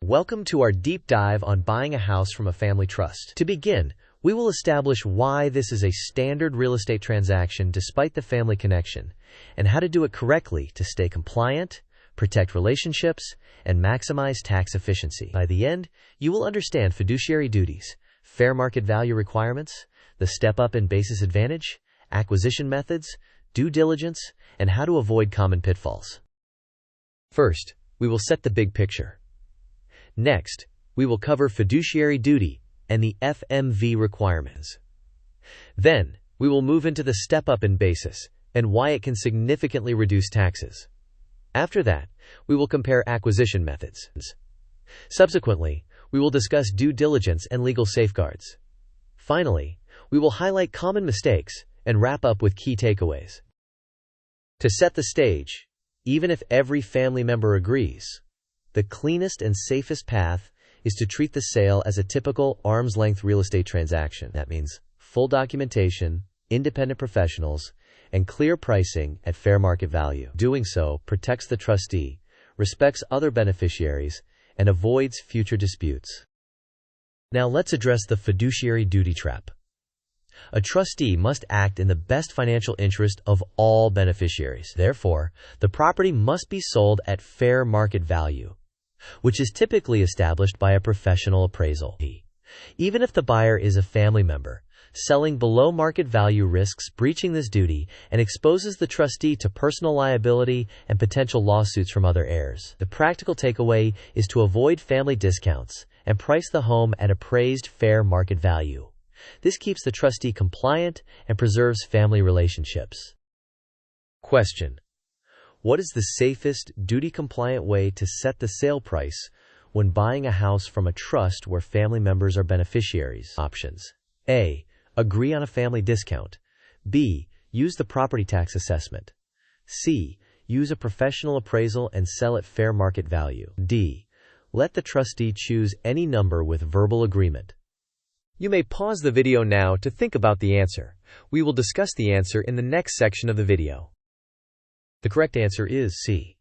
Welcome to our deep dive on buying a house from a family trust. To begin, we will establish why this is a standard real estate transaction despite the family connection, and how to do it correctly to stay compliant, protect relationships, and maximize tax efficiency. By the end, you will understand fiduciary duties, fair market value requirements, the step-up in basis advantage, acquisition methods, due diligence, and how to avoid common pitfalls. First, we will set the big picture. Next, we will cover fiduciary duty and the FMV requirements. Then, we will move into the step-up in basis and why it can significantly reduce taxes. After that, we will compare acquisition methods. Subsequently, we will discuss due diligence and legal safeguards. Finally, we will highlight common mistakes and wrap up with key takeaways. To set the stage, even if every family member agrees, the cleanest and safest path is to treat the sale as a typical arm's-length real estate transaction. That means full documentation, independent professionals, and clear pricing at fair market value. Doing so protects the trustee, respects other beneficiaries, and avoids future disputes. Now let's address the fiduciary duty trap. A trustee must act in the best financial interest of all beneficiaries. Therefore, the property must be sold at fair market value, which is typically established by a professional appraisal. Even if the buyer is a family member, selling below market value risks breaching this duty and exposes the trustee to personal liability and potential lawsuits from other heirs. The practical takeaway is to avoid family discounts and price the home at appraised fair market value. This keeps the trustee compliant and preserves family relationships. Question: what is the safest, duty-compliant way to set the sale price when buying a house from a trust where family members are beneficiaries? Options: A. Agree on a family discount. B. Use the property tax assessment. C. Use a professional appraisal and sell at fair market value. D. Let the trustee choose any number with verbal agreement. You may pause the video now to think about the answer. We will discuss the answer in the next section of the video. The correct answer is C.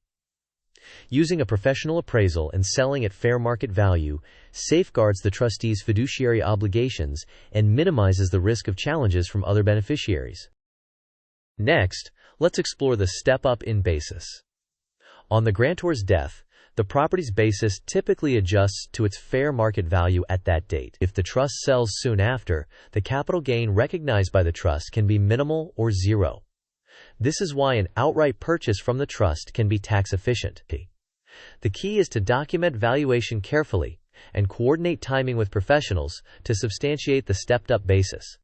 Using a professional appraisal and selling at fair market value safeguards the trustee's fiduciary obligations and minimizes the risk of challenges from other beneficiaries. Next, let's explore the step-up in basis. On the grantor's death, the property's basis typically adjusts to its fair market value at that date. If the trust sells soon after, the capital gain recognized by the trust can be minimal or zero. This is why an outright purchase from the trust can be tax efficient. The key is to document valuation carefully and coordinate timing with professionals to substantiate the stepped-up basis.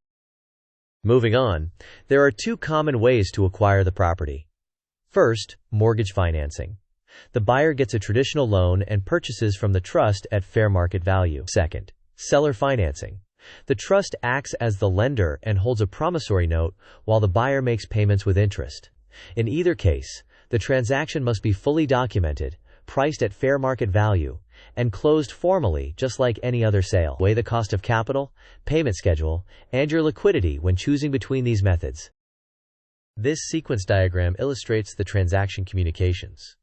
Moving on, there are two common ways to acquire the property. First, mortgage financing. The buyer gets a traditional loan and purchases from the trust at fair market value. Second, seller financing. The trust acts as the lender and holds a promissory note while the buyer makes payments with interest. In either case, the transaction must be fully documented, priced at fair market value, and closed formally just like any other sale. Weigh the cost of capital, payment schedule, and your liquidity when choosing between these methods. This sequence diagram illustrates the transaction communications.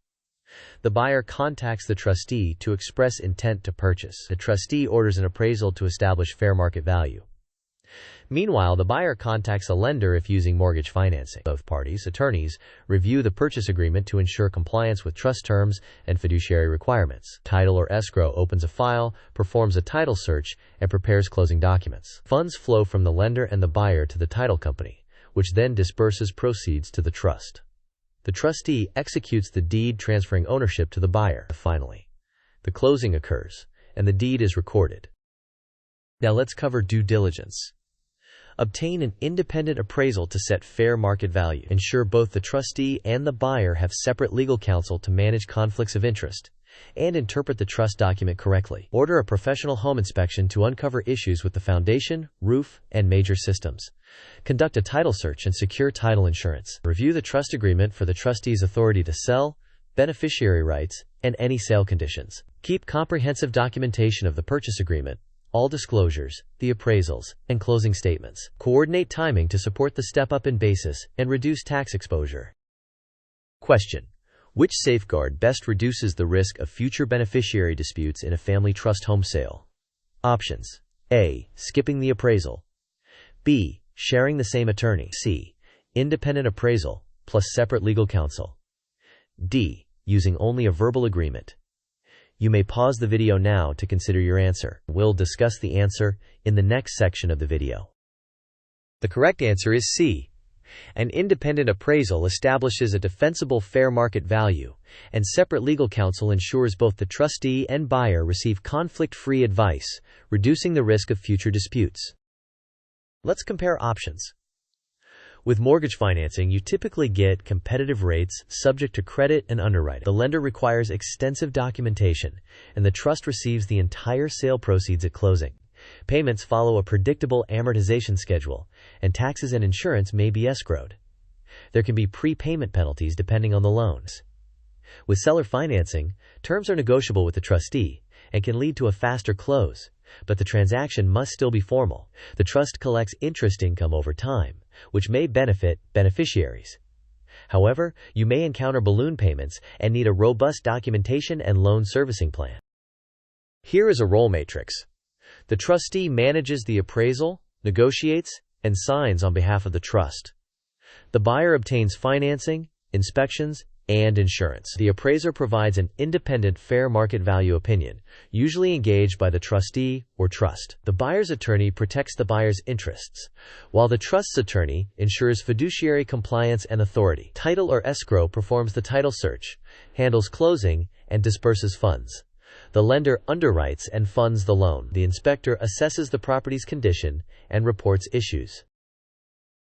The buyer contacts the trustee to express intent to purchase. The trustee orders an appraisal to establish fair market value. Meanwhile, the buyer contacts a lender if using mortgage financing. Both parties' attorneys review the purchase agreement to ensure compliance with trust terms and fiduciary requirements. Title or escrow opens a file, performs a title search, and prepares closing documents. Funds flow from the lender and the buyer to the title company, which then disperses proceeds to the trust. The trustee executes the deed transferring ownership to the buyer. Finally, the closing occurs, and the deed is recorded. Now let's cover due diligence. Obtain an independent appraisal to set fair market value. Ensure both the trustee and the buyer have separate legal counsel to manage conflicts of interest and interpret the trust document correctly. Order a professional home inspection to uncover issues with the foundation, roof, and major systems. Conduct a title search and secure title insurance. Review the trust agreement for the trustee's authority to sell, beneficiary rights, and any sale conditions. Keep comprehensive documentation of the purchase agreement, all disclosures, the appraisals, and closing statements. Coordinate timing to support the step-up in basis and reduce tax exposure. Question: Which safeguard best reduces the risk of future beneficiary disputes in a family trust home sale? Options: A. Skipping the appraisal. B. Sharing the same attorney. C. Independent appraisal plus separate legal counsel. D. Using only a verbal agreement. You may pause the video now to consider your answer. We'll discuss the answer in the next section of the video. The correct answer is C. An independent appraisal establishes a defensible fair market value, and separate legal counsel ensures both the trustee and buyer receive conflict-free advice, reducing the risk of future disputes. Let's compare options. With mortgage financing, you typically get competitive rates subject to credit and underwriting. The lender requires extensive documentation, and the trust receives the entire sale proceeds at closing. Payments follow a predictable amortization schedule, and taxes and insurance may be escrowed. There can be prepayment penalties depending on the loans. With seller financing, terms are negotiable with the trustee and can lead to a faster close, but the transaction must still be formal. The trust collects interest income over time, which may benefit beneficiaries. However, you may encounter balloon payments and need a robust documentation and loan servicing plan. Here is a role matrix. The trustee manages the appraisal, negotiates, and signs on behalf of the trust. The buyer obtains financing, inspections, and insurance. The appraiser provides an independent fair market value opinion, usually engaged by the trustee or trust. The buyer's attorney protects the buyer's interests, while the trust's attorney ensures fiduciary compliance and authority. Title or escrow performs the title search, handles closing, and disperses funds. The lender underwrites and funds the loan. The inspector assesses the property's condition and reports issues.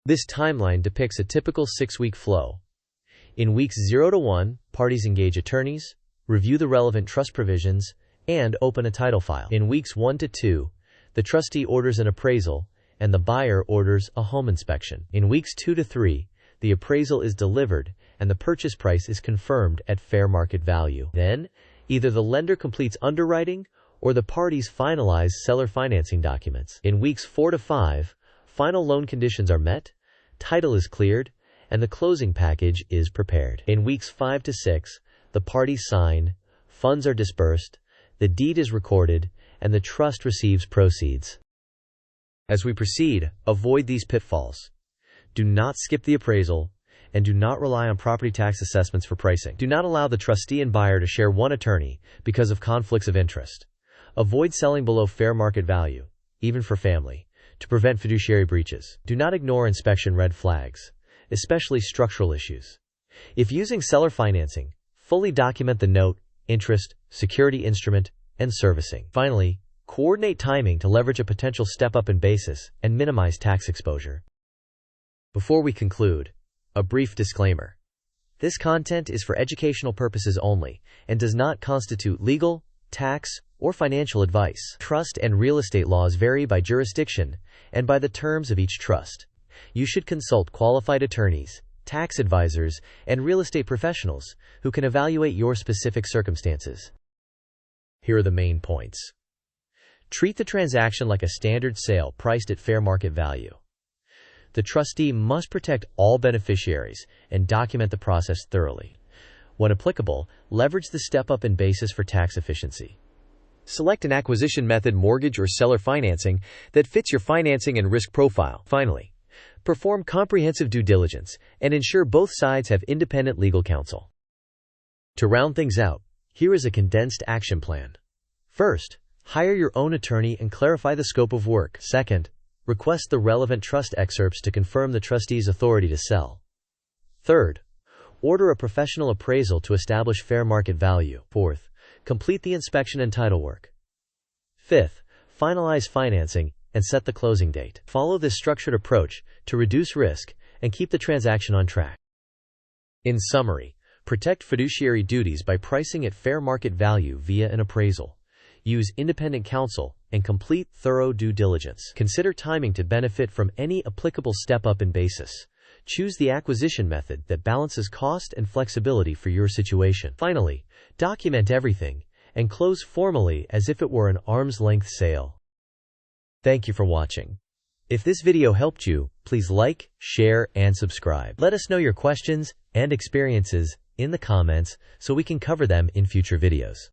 This timeline depicts a typical 6-week flow. In weeks 0 to 1, parties engage attorneys, review the relevant trust provisions, and open a title file. In weeks 1 to 2, the trustee orders an appraisal, and the buyer orders a home inspection. In weeks 2 to 3, the appraisal is delivered, and the purchase price is confirmed at fair market value. Then, either the lender completes underwriting or the parties finalize seller financing documents. In weeks 4 to 5, final loan conditions are met, title is cleared, and the closing package is prepared. In weeks 5 to 6, the parties sign, funds are dispersed, the deed is recorded, and the trust receives proceeds. As we proceed, avoid these pitfalls. Do not skip the appraisal, and do not rely on property tax assessments for pricing. Do not allow the trustee and buyer to share one attorney because of conflicts of interest. Avoid selling below fair market value, even for family, to prevent fiduciary breaches. Do not ignore inspection red flags, especially structural issues. If using seller financing, fully document the note, interest, security instrument, and servicing. Finally, coordinate timing to leverage a potential step-up in basis and minimize tax exposure. Before we conclude, a brief disclaimer. This content is for educational purposes only and does not constitute legal, tax, or financial advice. Trust and real estate laws vary by jurisdiction and by the terms of each trust. You should consult qualified attorneys, tax advisors, and real estate professionals who can evaluate your specific circumstances. Here are the main points. Treat the transaction like a standard sale priced at fair market value. The trustee must protect all beneficiaries and document the process thoroughly. When applicable, leverage the step-up in basis for tax efficiency. Select an acquisition method, mortgage or seller financing, that fits your financing and risk profile. Finally, perform comprehensive due diligence and ensure both sides have independent legal counsel. To round things out, here is a condensed action plan. First, hire your own attorney and clarify the scope of work. Second, request the relevant trust excerpts to confirm the trustee's authority to sell. Third, order a professional appraisal to establish fair market value. Fourth, complete the inspection and title work. Fifth, finalize financing and set the closing date. Follow this structured approach to reduce risk and keep the transaction on track. In summary, protect fiduciary duties by pricing at fair market value via an appraisal. Use independent counsel and complete thorough due diligence. Consider timing to benefit from any applicable step-up in basis. Choose the acquisition method that balances cost and flexibility for your situation. Finally, document everything and close formally as if it were an arm's-length sale. Thank you for watching. If this video helped you, please like, share, and subscribe. Let us know your questions and experiences in the comments so we can cover them in future videos.